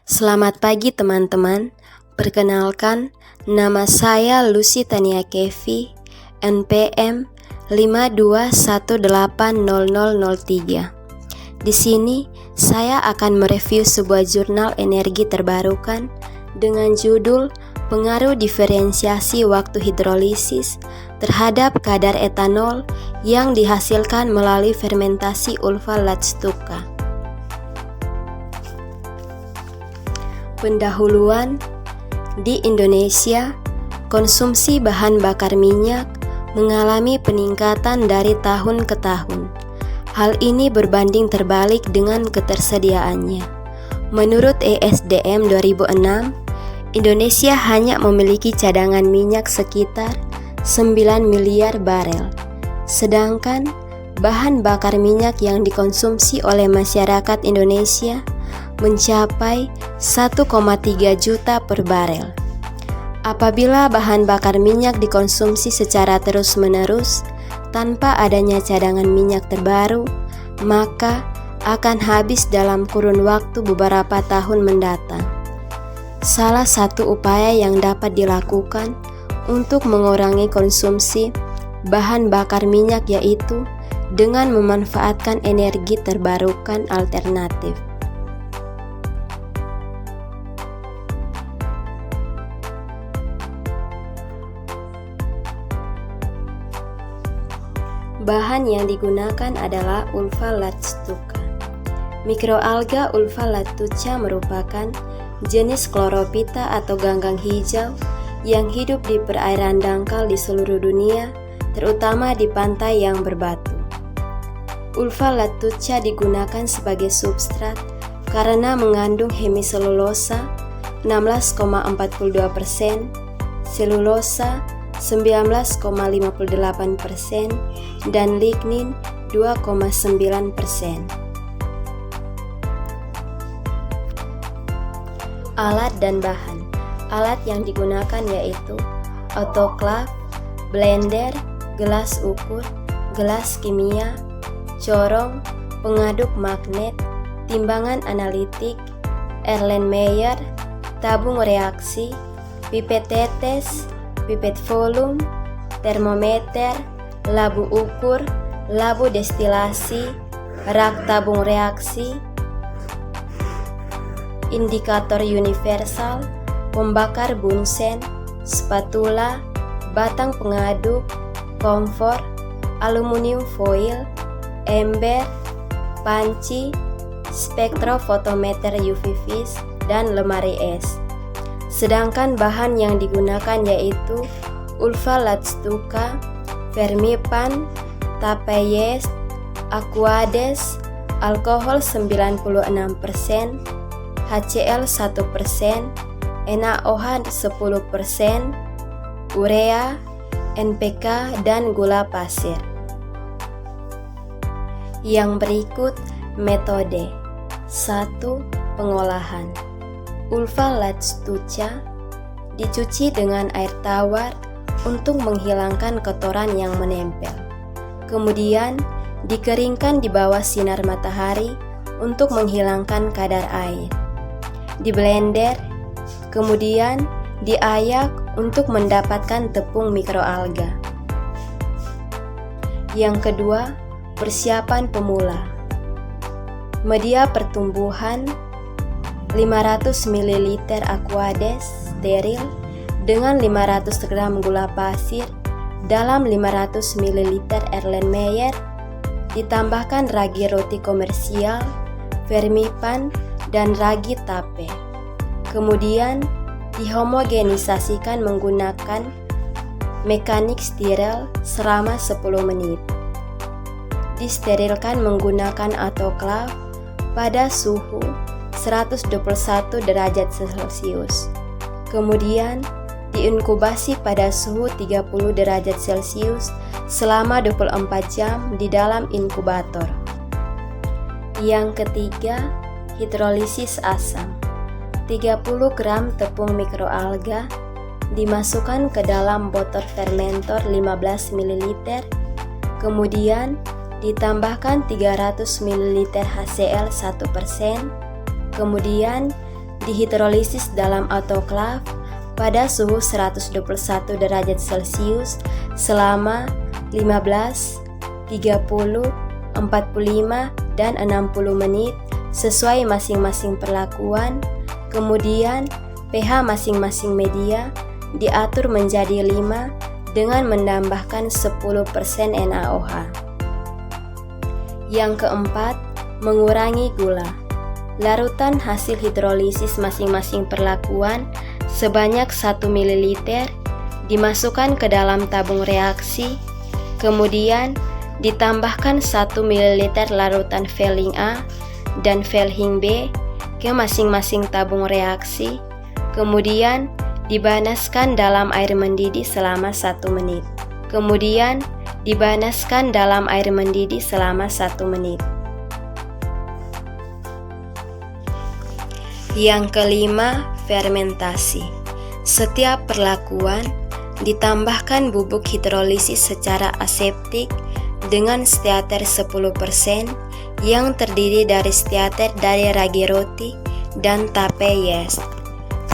Selamat pagi teman-teman, perkenalkan nama saya Lucy Tania Kevi, NPM 52180003. Di sini saya akan mereview sebuah jurnal energi terbarukan dengan judul Pengaruh Diferensiasi Waktu Hidrolisis terhadap kadar etanol yang dihasilkan melalui fermentasi Ulfa-Latstuka. Pendahuluan, di Indonesia, konsumsi bahan bakar minyak mengalami peningkatan dari tahun ke tahun. Hal ini berbanding terbalik dengan ketersediaannya. Menurut ESDM 2006, Indonesia hanya memiliki cadangan minyak sekitar 9 miliar barel. Sedangkan bahan bakar minyak yang dikonsumsi oleh masyarakat Indonesia mencapai 1,3 juta per barel. Apabila bahan bakar minyak dikonsumsi secara terus-menerus tanpa adanya cadangan minyak terbaru, maka akan habis dalam kurun waktu beberapa tahun mendatang. Salah satu upaya yang dapat dilakukan untuk mengurangi konsumsi bahan bakar minyak yaitu dengan memanfaatkan energi terbarukan alternatif. Bahan yang digunakan adalah Ulfa-Latstuka. Mikroalga Ulfa-Lattuca merupakan jenis chlorophyta atau ganggang hijau yang hidup di perairan dangkal di seluruh dunia, terutama di pantai yang berbatu. Ulfa-Lattuca digunakan sebagai substrat karena mengandung hemiselulosa 16,42%, selulosa 19,58%, dan lignin 2,9%. Alat dan bahan. Alat yang digunakan yaitu autoklaf, blender, gelas ukur, gelas kimia, corong, pengaduk magnet, timbangan analitik, Erlenmeyer, tabung reaksi, pipet tetes, pipet volume, termometer, labu ukur, labu destilasi, rak tabung reaksi, indikator universal, pembakar bunsen, spatula, batang pengaduk, kompor, aluminium foil, ember, panci, spektrofotometer UV vis, dan lemari es. Sedangkan bahan yang digunakan yaitu Ulfa-Latstuka, Fermipan, Tapeyes, Aquades, alkohol 96%, HCl 1%, NaOH 10%, urea, NPK, dan gula pasir. Yang berikut metode. 1. Pengolahan. Ulfa-Latstuca dicuci dengan air tawar untuk menghilangkan kotoran yang menempel. Kemudian dikeringkan di bawah sinar matahari untuk menghilangkan kadar air. Di blender, kemudian diayak untuk mendapatkan tepung mikroalga. Yang kedua, persiapan pemula. Media pertumbuhan 500 ml Aquades steril dengan 500 gram gula pasir dalam 500 ml Erlenmeyer, ditambahkan ragi roti komersial, Fermipan, dan ragi tape. Kemudian dihomogenisasikan menggunakan mekanik steril selama 10 menit. Disterilkan menggunakan autoklaf pada suhu 121 derajat Celcius. Kemudian diinkubasi pada suhu 30 derajat Celcius selama 24 jam di dalam inkubator. Yang ketiga, hidrolisis asam. 30 gram tepung mikroalga dimasukkan ke dalam botol fermentor 15 ml, kemudian ditambahkan 300 ml HCl 1%, kemudian dihidrolisis dalam autoklaf pada suhu 121 derajat Celcius selama 15, 30, 45, dan 60 menit sesuai masing-masing perlakuan. Kemudian pH masing-masing media diatur menjadi 5 dengan menambahkan 10% NaOH. Yang keempat, mengurangi gula. Larutan hasil hidrolisis masing-masing perlakuan sebanyak 1 ml dimasukkan ke dalam tabung reaksi, kemudian ditambahkan 1 ml larutan Velling A dan Velling B ke masing-masing tabung reaksi, kemudian dipanaskan dalam air mendidih selama 1 menit. Kemudian dipanaskan dalam air mendidih selama 1 menit. Yang kelima, fermentasi. Setiap perlakuan ditambahkan bubuk hidrolisis secara aseptik dengan steater 10% yang terdiri dari steater dari ragi roti dan tape yeast.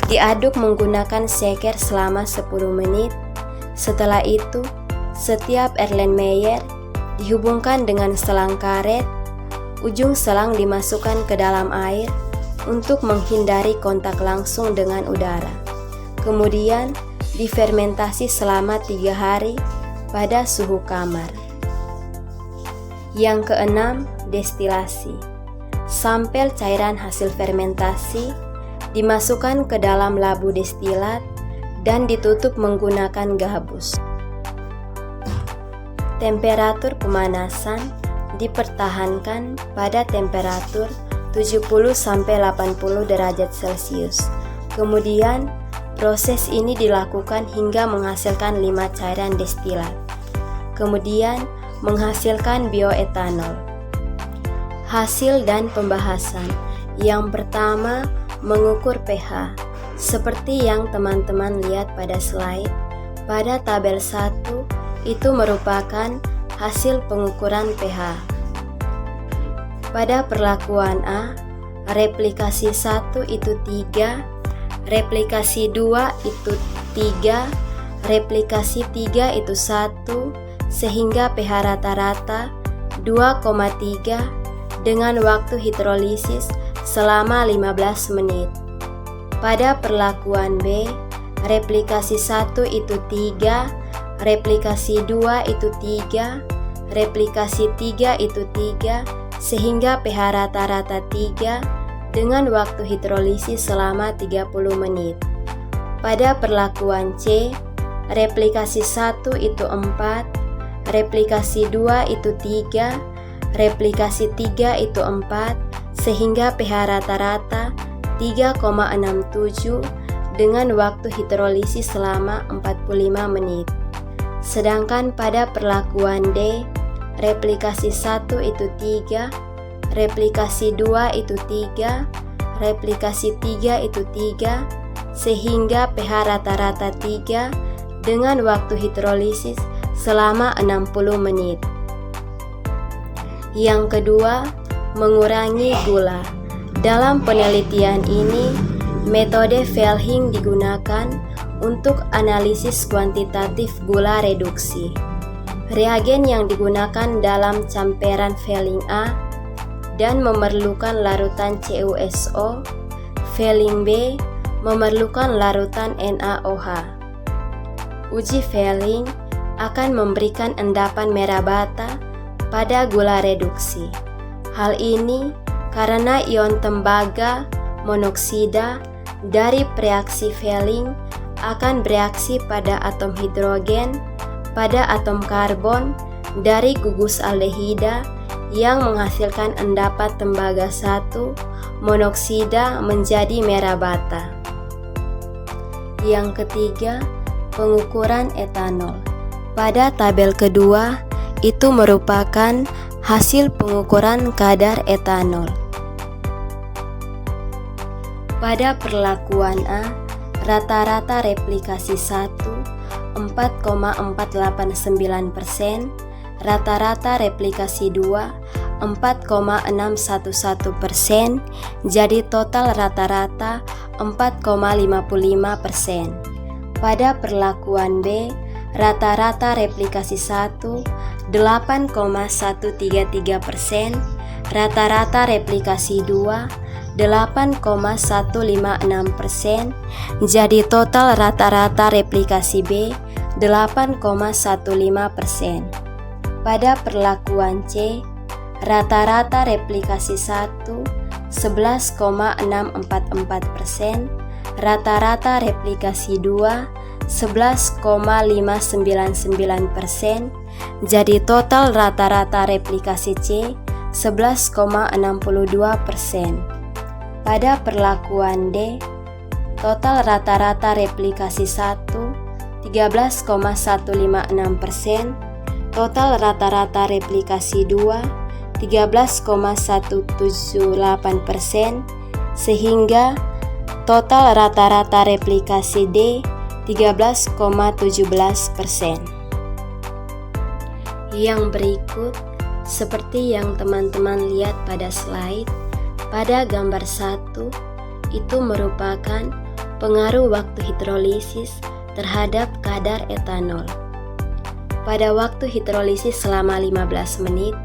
Diaduk menggunakan shaker selama 10 menit. Setelah itu, setiap Erlenmeyer dihubungkan dengan selang karet. Ujung selang dimasukkan ke dalam air untuk menghindari kontak langsung dengan udara. Kemudian difermentasi selama 3 hari pada suhu kamar. Yang keenam, destilasi. Sampel cairan hasil fermentasi dimasukkan ke dalam labu destilat dan ditutup menggunakan gabus. Temperatur pemanasan dipertahankan pada temperatur 70-80 derajat Celcius. Kemudian, proses ini dilakukan hingga menghasilkan 5 cairan destilat. Kemudian, menghasilkan bioetanol. Hasil dan pembahasan. Yang pertama, mengukur pH. Seperti yang teman-teman lihat pada slide, pada tabel 1 itu merupakan hasil pengukuran pH. Pada perlakuan A, replikasi 1 itu 3, replikasi 2 itu 3, replikasi 3 itu 1, sehingga pH rata-rata 2,3 dengan waktu hidrolisis selama 15 menit. Pada perlakuan B, replikasi 1 itu 3, replikasi 2 itu 3, replikasi 3 itu 3, sehingga pH rata-rata 3 dengan waktu hidrolisis selama 30 menit. Pada perlakuan C, replikasi 1 itu 4, replikasi 2 itu 3, replikasi 3 itu 4, sehingga pH rata-rata 3,67 dengan waktu hidrolisis selama 45 menit. Sedangkan pada perlakuan D, replikasi 1 itu 3, replikasi 2 itu 3, replikasi 3 itu 3, sehingga pH rata-rata 3 dengan waktu hidrolisis selama 60 menit. Yang kedua, mengurangi gula. Dalam penelitian ini, metode Velling digunakan untuk analisis kuantitatif gula reduksi. Reagen yang digunakan dalam campuran Velling A dan memerlukan larutan CuSO, Velling B memerlukan larutan NaOH. Uji Velling akan memberikan endapan merah bata pada gula reduksi. Hal ini karena ion tembaga monoksida dari reaksi Velling akan bereaksi pada atom hidrogen pada atom karbon dari gugus aldehida yang menghasilkan endapan tembaga 1 monoksida menjadi merah bata. Yang ketiga, pengukuran etanol. Pada tabel kedua, itu merupakan hasil pengukuran kadar etanol. Pada perlakuan A, rata-rata replikasi 1 4,489%, rata-rata replikasi 2 4,611%, jadi total rata-rata 4,55%. Pada perlakuan B, rata-rata replikasi 1 8,133%, rata-rata replikasi 2 8,156%, jadi total rata-rata replikasi B 8,15%. Pada perlakuan C, rata-rata replikasi 1 11,644%, rata-rata replikasi 2 11,599%, jadi total rata-rata replikasi C 11,62%. Pada perlakuan D, total rata-rata replikasi 1 13,156%, total rata-rata replikasi 2 13,178%, sehingga total rata-rata replikasi D 13,17%. Yang berikut seperti yang teman-teman lihat pada slide, pada gambar 1 itu merupakan pengaruh waktu hidrolisis terhadap kadar etanol. Pada waktu hidrolisis selama 15 menit,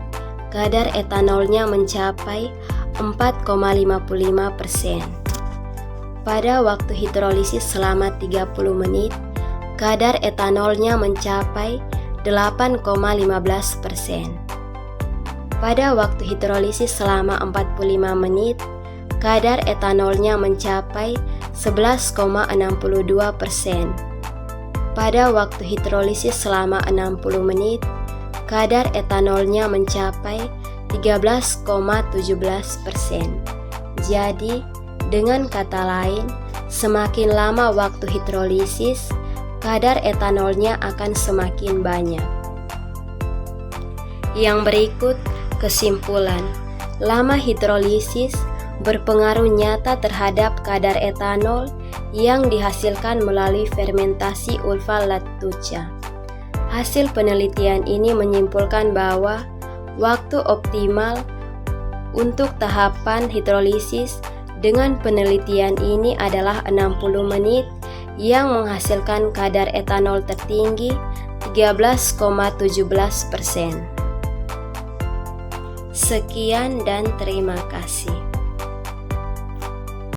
kadar etanolnya mencapai 4,55%. Pada waktu hidrolisis selama 30 menit, kadar etanolnya mencapai 8,15%. Pada waktu hidrolisis selama 45 menit, kadar etanolnya mencapai 11,62%. Pada waktu hidrolisis selama 60 menit, kadar etanolnya mencapai 13,17%. Jadi, dengan kata lain, semakin lama waktu hidrolisis, kadar etanolnya akan semakin banyak. Yang berikut kesimpulan. Lama hidrolisis berpengaruh nyata terhadap kadar etanol yang dihasilkan melalui fermentasi ulfa lactuca. Hasil penelitian ini menyimpulkan bahwa waktu optimal untuk tahapan hidrolisis dengan penelitian ini adalah 60 menit yang menghasilkan kadar etanol tertinggi 13,17%. Sekian dan terima kasih.